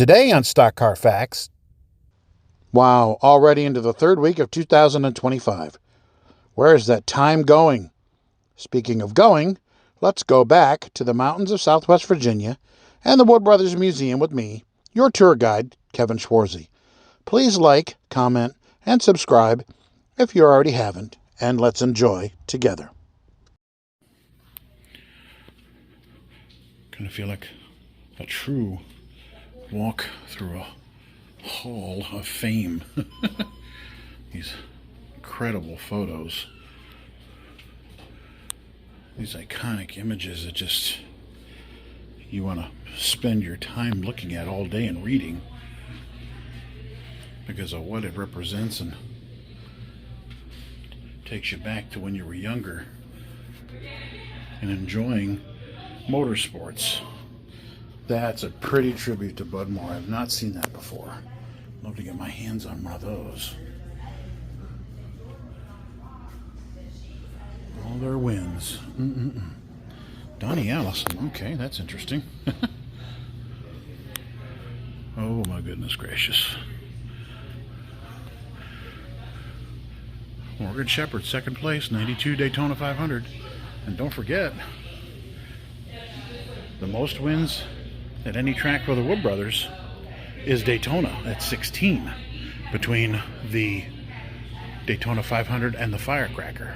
Today on Stock Car Facts. Wow, already into the third week of 2025. Where is that time going? Speaking of going, let's go back to the mountains of Southwest Virginia and the Wood Brothers Museum with me, your tour guide, Kevin Schwarzy. Please like, comment, and subscribe if you already haven't, and let's enjoy together. Kind of feel like a true walk through a hall of fame. These incredible photos. These iconic images that just you want to spend your time looking at all day and reading because of what it represents and takes you back to when you were younger and enjoying motorsports. That's a pretty tribute to Bud Moore. I've not seen that before. I'd love to get my hands on one of those. All their wins. Donnie Allison. Okay, that's interesting. Oh my goodness gracious. Morgan Shepherd, second place, 92 Daytona 500. And don't forget, the most wins at any track for the Wood Brothers is Daytona at 16 between the Daytona 500 and the Firecracker.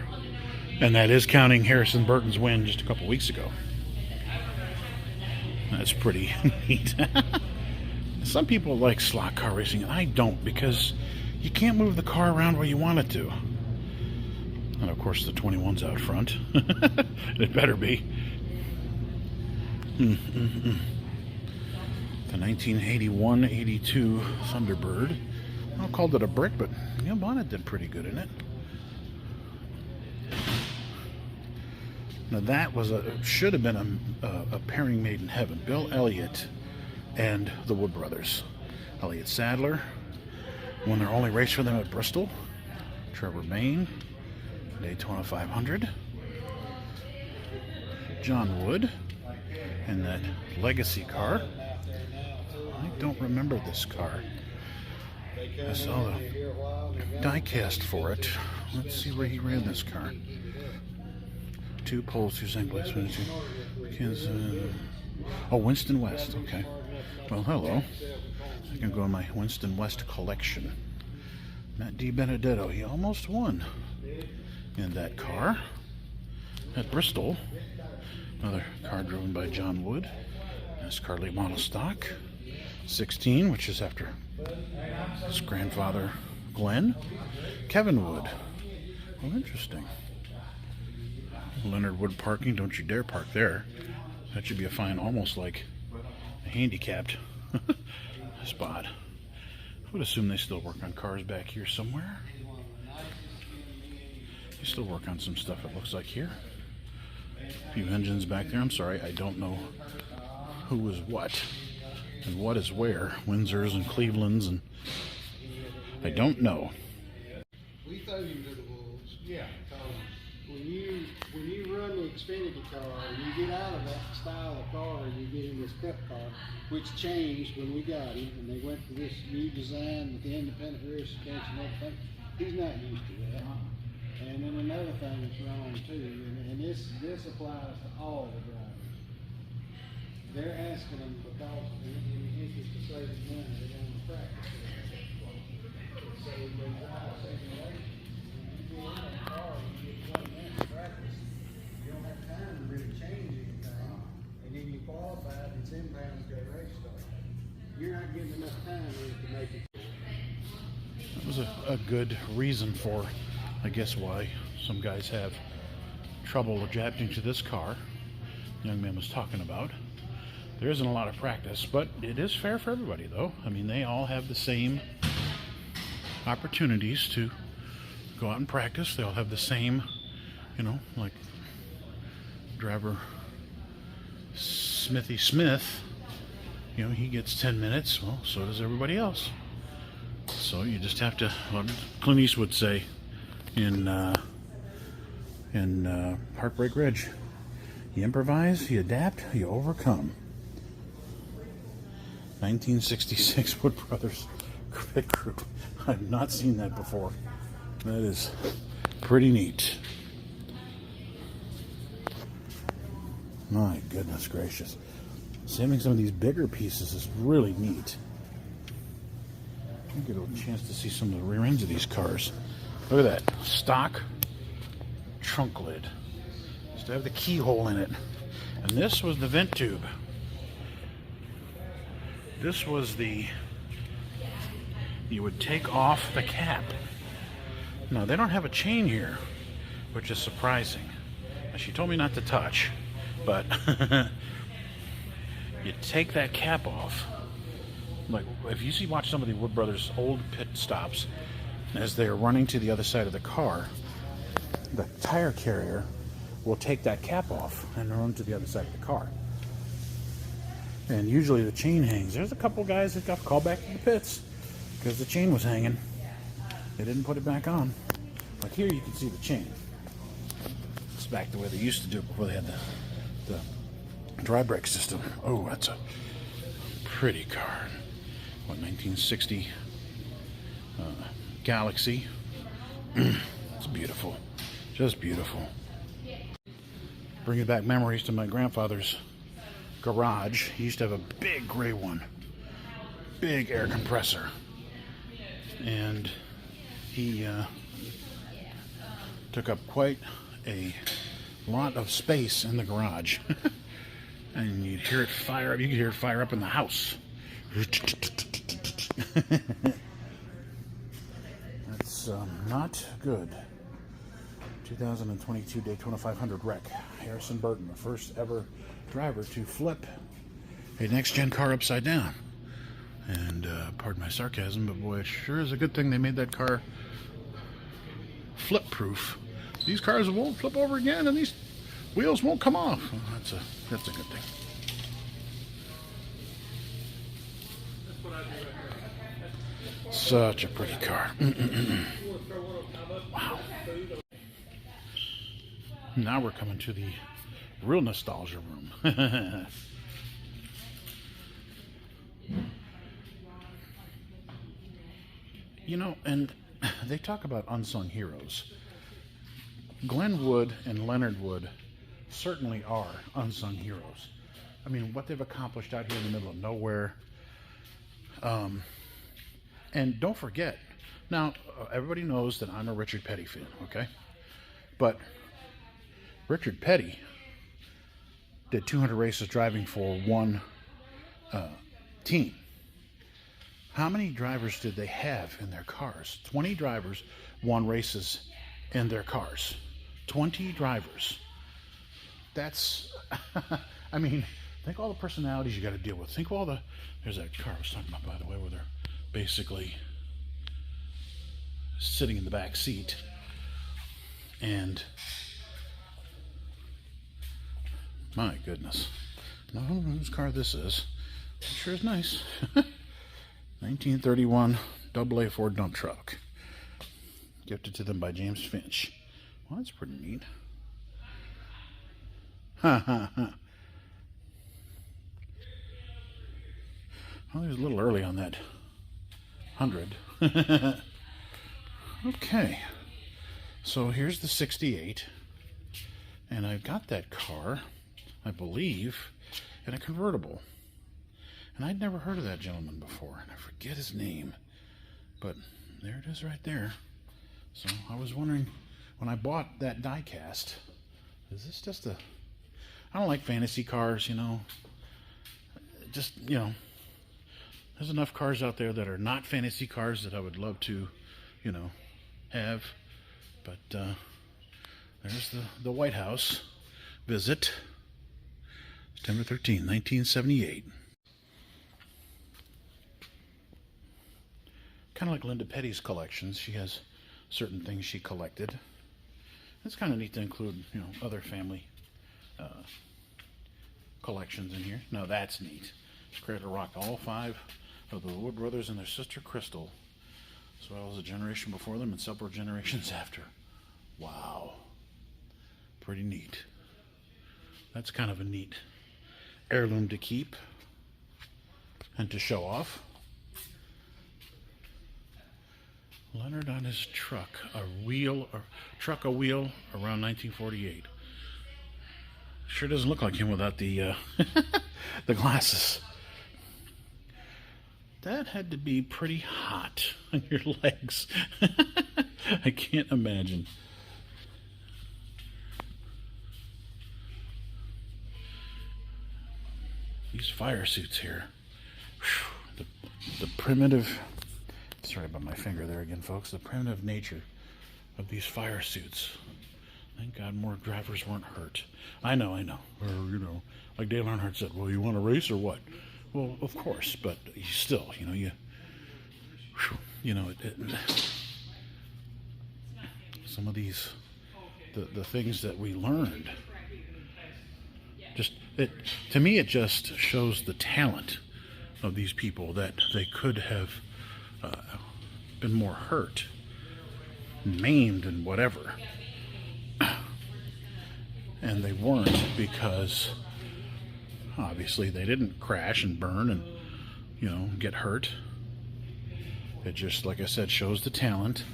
And that is counting Harrison Burton's win just a couple weeks ago. That's pretty neat. Some people like slot car racing, and I don't, because you can't move the car around where you want it to. And of course the 21's out front. It better be. The 1981-82 Thunderbird. I called it a brick, but Neil Bonnet did pretty good in it. Now that was should have been a pairing made in heaven. Bill Elliott and the Wood Brothers. Elliott Sadler won their only race for them at Bristol. Trevor Bayne, Daytona 500. John Wood and that legacy car. I don't remember this car. I saw the die-cast for it. Let's see where he ran this car. 2 poles, 2 second place. Oh, Winston West. Okay. Well, hello. I can go in my Winston West collection. Matt DiBenedetto. He almost won in that car at Bristol. Another car driven by John Wood. NASCAR late model stock. 16, which is after his grandfather, Glen. Kevin Wood. Oh, interesting. Leonard Wood parking. Don't you dare park there. That should be a fine, almost like a handicapped spot. I would assume they still work on cars back here somewhere. They still work on some stuff, it looks like here. A few engines back there. I'm sorry, I don't know who is what and what is where. Windsors and Clevelands, and I don't know. We throw you to the wolves. Yeah. When you run the Xfinity car, you get out of that style of car and you get in this pep car, which changed when we got him, and they went to this new design with the independent rear suspension and everything. He's not used to that. And then another thing that's wrong too, and this applies to all the drivers. They're asking them because in the interest of saving money, they don't want to practice it. So they drive simulation. You go in that car, you get 1 minute of practice. You don't have time to really change anything. And then you qualify, and it's inbound to race start. You're not getting enough time really to make it. That was a good reason for, I guess, why some guys have trouble adapting to this car the young man was talking about. There isn't a lot of practice, but it is fair for everybody, though. I mean, they all have the same opportunities to go out and practice. They all have the same, like driver Smithy Smith. He gets 10 minutes. Well, so does everybody else. So you just have to, what Clint Eastwood would say in Heartbreak Ridge, you improvise, you adapt, you overcome. 1966 Wood Brothers pit crew. I've not seen that before. That is pretty neat. My goodness gracious. Saving some of these bigger pieces is really neat. I get a chance to see some of the rear ends of these cars. Look at that. Stock trunk lid. Used to have the keyhole in it. And this was the vent tube. This was the... You would take off the cap. Now, they don't have a chain here, which is surprising. Now, she told me not to touch, but you take that cap off. Like, if you watch some of the Wood Brothers old pit stops, as they're running to the other side of the car, the tire carrier will take that cap off and run to the other side of the car. And usually the chain hangs. There's a couple guys that got called back to the pits because the chain was hanging. They didn't put it back on. But here you can see the chain. It's back the way they used to do it before they had the dry brake system. Oh, that's a pretty car. What, 1960 Galaxy. It's beautiful. Just beautiful. Bringing back memories to my grandfather's garage. He used to have a big gray one. Big air compressor. And he took up quite a lot of space in the garage. And you'd hear it fire up. You could hear it fire up in the house. That's not good. 2022 Daytona 500 wreck. Harrison Burton, the first ever driver to flip a next-gen car upside down. And pardon my sarcasm, but boy, it sure is a good thing they made that car flip-proof. These cars won't flip over again, and these wheels won't come off. Well, that's a good thing. Such a pretty car. Wow. Now we're coming to the real nostalgia room. You know, and they talk about unsung heroes. Glen Wood and Leonard Wood certainly are unsung heroes. I mean, what they've accomplished out here in the middle of nowhere. And don't forget, now, everybody knows that I'm a Richard Petty fan, okay? But Richard Petty did 200 races driving for one team. How many drivers did they have in their cars? 20 drivers won races in their cars. 20 drivers. That's, I mean, think all the personalities you got to deal with. Think of all the, there's that car I was talking about, by the way, where they're basically sitting in the back seat. And my goodness. I don't know whose car this is. It sure is nice. 1931 AA Ford dump truck. Gifted to them by James Finch. Well, that's pretty neat. Ha ha ha. Well, he was a little early on that 100. Okay. So here's the 68. And I've got that car, I believe, in a convertible. And I'd never heard of that gentleman before, and I forget his name. But there it is right there. So I was wondering, when I bought that die-cast, is this just a... I don't like fantasy cars, you know. Just, you know, there's enough cars out there that are not fantasy cars that I would love to, you know, have. But there's the White House visit. September 13, 1978. Kind of like Linda Petty's collections. She has certain things she collected. It's kind of neat to include, you know, other family collections in here. Now that's neat. Cradle rocked all 5 of the Wood brothers and their sister Crystal, as well as a generation before them and several generations after. Wow. Pretty neat. That's kind of a neat heirloom to keep. and to show off. Leonard on his truck, a wheel around 1948. Sure doesn't look like him without the the glasses. That had to be pretty hot on your legs. I can't imagine. These fire suits here. Whew, the primitive, sorry about my finger there again, folks. The primitive nature of these fire suits. Thank God more drivers weren't hurt. I know. Or, you know, like Dale Earnhardt said, well, you want to race or what? Well, of course, but still, you know, some of these, the things that we learned, to me, it just shows the talent of these people, that they could have been more hurt, maimed, and whatever. And they weren't, because obviously they didn't crash and burn and, you know, get hurt. It just, like I said, shows the talent,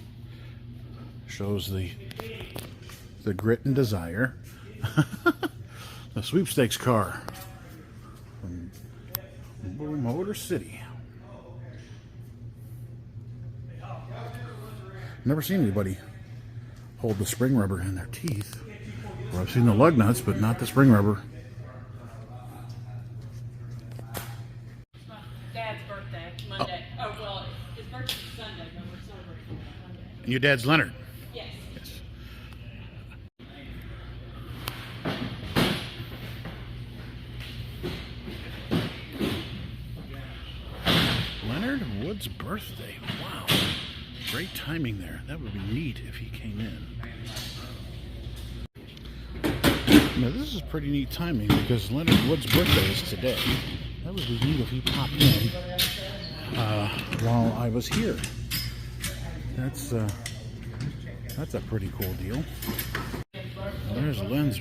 shows the grit and desire. The sweepstakes car from Motor City. Never seen anybody hold the spring rubber in their teeth. Well, I've seen the lug nuts, but not the spring rubber. It's my dad's birthday, Monday. Oh, well, his birthday's Sunday, but we're celebrating on Monday. And your dad's Leonard? Yes. Yes. Leonard Wood's birthday. Wow. Great timing there. That would be neat if he came in. Now, this is pretty neat timing, because Leonard Wood's birthday is today. That would be neat if he popped in while I was here. That's a pretty cool deal. There's Len.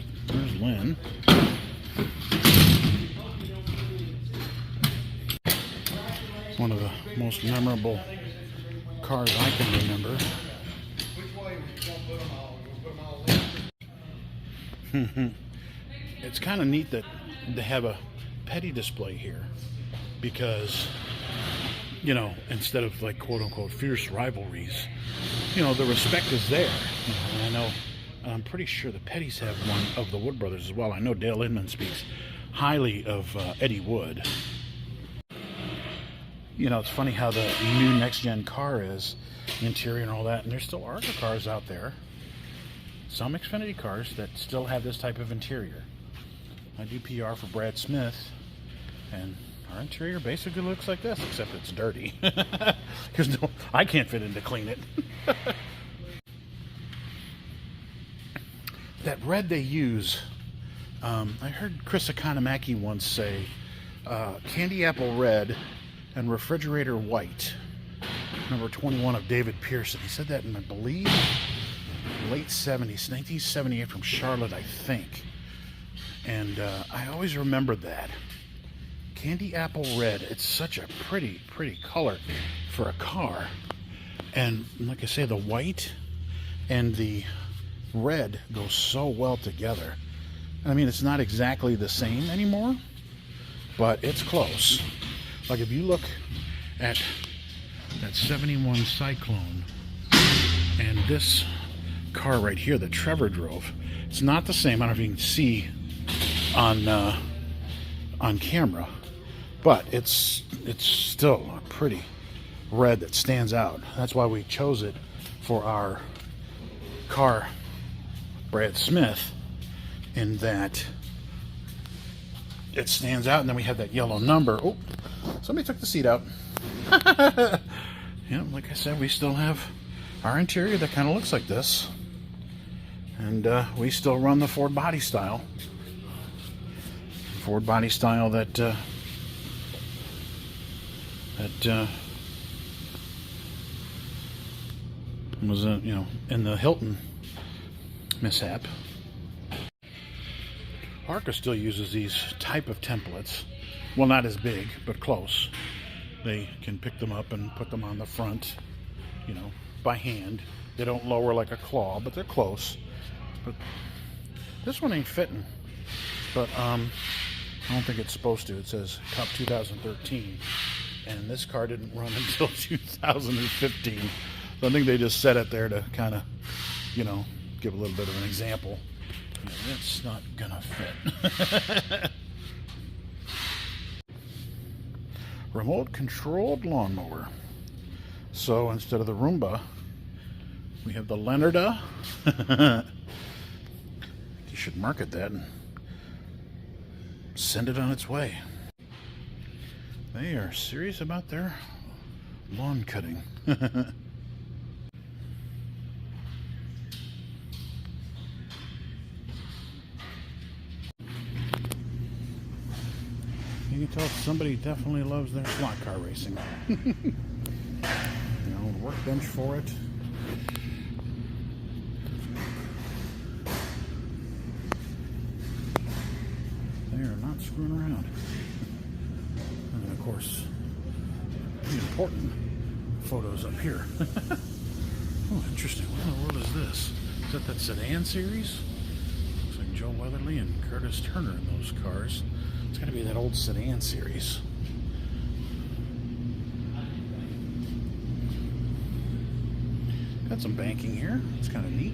One of the most memorable cars I can remember. It's kind of neat that they have a petty display here, because, you know, instead of like quote unquote fierce rivalries, you know, the respect is there. You know, and I'm pretty sure the Pettys have one of the Wood brothers as well. I know Dale Inman speaks highly of Eddie Wood. You know, it's funny how the new next-gen car is, interior and all that, and there still are cars out there, some Xfinity cars, that still have this type of interior. I do PR for Brad Smith, and our interior basically looks like this, except it's dirty. Because I can't fit in to clean it. That red they use, I heard Chris Economaki once say, candy apple red and refrigerator white, number 21 of David Pearson. He said that in, I believe, late 70s, 1978, from Charlotte, I think. And I always remembered that. Candy apple red. It's such a pretty color for a car. And like I say, the white and the red go so well together. I mean, it's not exactly the same anymore, but it's close. Like if you look at that 71 Cyclone and this car right here that Trevor drove, it's not the same. I don't know if you can see on camera, but it's still a pretty red that stands out. That's why we chose it for our car, Brad Smith, in that it stands out, and then we have that yellow number. Oh, somebody took the seat out. Yeah, like I said, we still have our interior that kind of looks like this, and we still run the Ford body style. Ford body style that was you know, in the Hilton mishap. ARCA still uses these type of templates Well, not as big, but close. They can pick them up and put them on the front, you know, by hand. They don't lower like a claw, but they're close. But this one ain't fitting. But I don't think it's supposed to. It says Cup 2013. And this car didn't run until 2015. So I think they just set it there to kind of, you know, give a little bit of an example. Yeah, that's not gonna fit. Remote controlled lawnmower. So instead of the Roomba, we have the Leonard. You should market that and send it on its way. They are serious about their lawn cutting. You can tell somebody definitely loves their slot car racing. You know, workbench for it. They are not screwing around. And then, of course, the important photos up here. Oh, interesting. What in the world is this? Is that sedan series? Looks like Joe Weatherly and Curtis Turner in those cars. It's got to be that old sedan series. Got some banking here. It's kind of neat.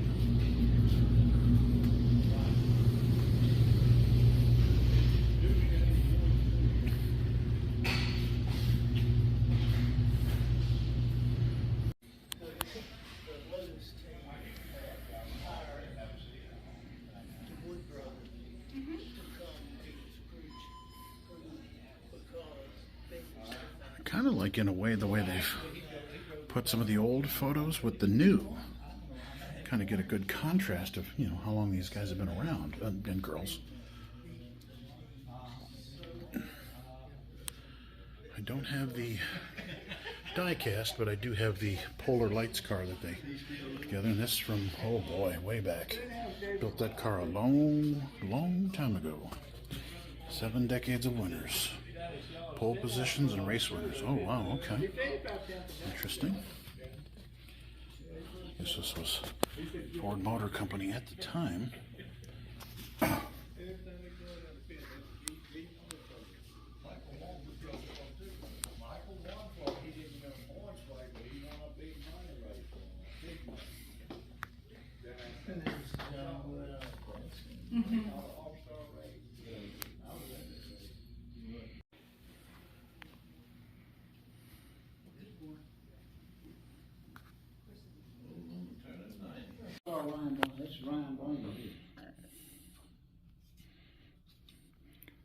Kind of like, in a way, the way they've put some of the old photos with the new. Kind of get a good contrast of, you know, how long these guys have been around, and girls. I don't have the die-cast, but I do have the Polar Lights car that they put together, and this is from, oh boy, way back. Built that car a long, long time ago. 7 decades of winners. Pole positions and race winners. Oh, wow, okay. Interesting. Guess this was Ford Motor Company at the time.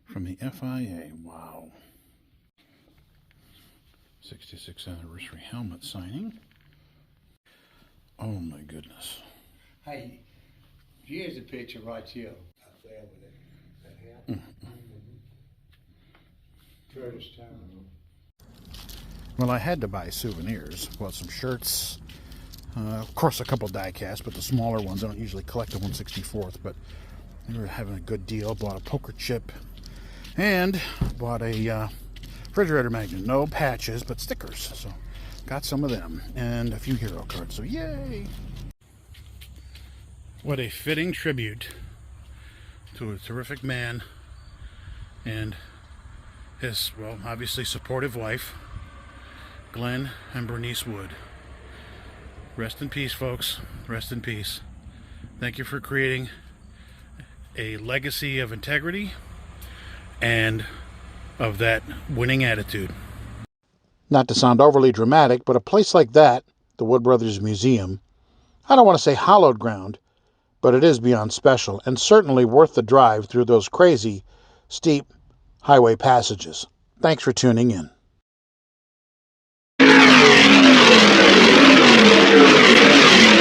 From the FIA, wow. 66th anniversary helmet signing. Oh my goodness. Hey, here's a picture right here. Up there with it. That happened. Curtis Turner. Well, I had to buy souvenirs. Well, some shirts. Of course, a couple die-casts, but the smaller ones. I don't usually collect the 1/64th, but they were having a good deal. Bought a poker chip and bought a refrigerator magnet. No patches, but stickers. So got some of them and a few hero cards. So yay! What a fitting tribute to a terrific man and his, well, obviously supportive wife, Glen and Bernice Wood. Rest in peace, folks. Rest in peace. Thank you for creating a legacy of integrity and of that winning attitude. Not to sound overly dramatic, but a place like that, the Wood Brothers Museum, I don't want to say hallowed ground, but it is beyond special and certainly worth the drive through those crazy, steep highway passages. Thanks for tuning in. Thank you.